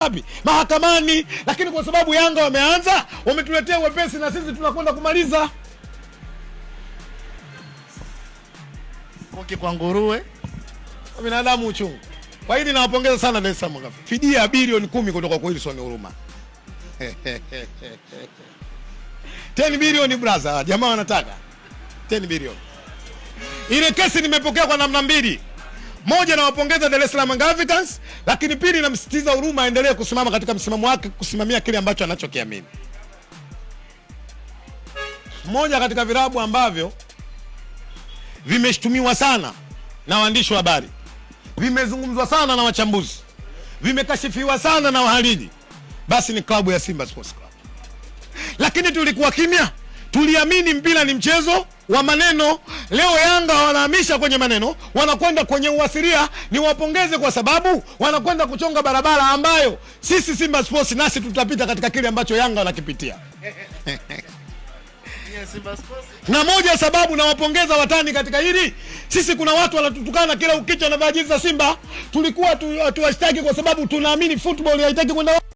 wapi? Mahakamani. Lakini kwa sababu Yanga wameanza, wametuletea wepesi na sisi tunakwenda kumaliza. Koke kwa nguruwe, binadamu uchungu. Kwa hili nawapongeza sana Dar es Salaam Ngafi. Fidia bilioni 10 kutoka kwa Wilson Huruma. 10 bilioni brother, jamaa wanataka 10 bilioni. Ile kesi nimepokea kwa namna mbili. Moja, nawapongeza Dar es Salaam Africans, lakini pili namsitiza Huruma aendelee kusimama katika msimamo wake, kusimamia kile ambacho anachokiamini. Moja katika vilabu ambavyo vimeshtumiwa sana na waandishi wa habari, vimezungumzwa sana na wachambuzi, vimekashifiwa sana na wahariri, basi ni klabu ya Simba Sports Club. Lakini tulikuwa kimya, tuliamini mpira ni mchezo wa maneno. Leo Yanga wanahamisha kwenye maneno, wanakwenda kwenye uasilia. Niwapongeze kwa sababu wanakwenda kuchonga barabara ambayo sisi Simba Sports nasi tutapita katika kile ambacho Yanga wanakipitia. Na moja sababu nawapongeza watani katika hili, sisi kuna watu wanatutukana kila ukicha na vajiza Simba. Tulikuwa tuwashtaki kwa sababu tunaamini football haitaki kwenda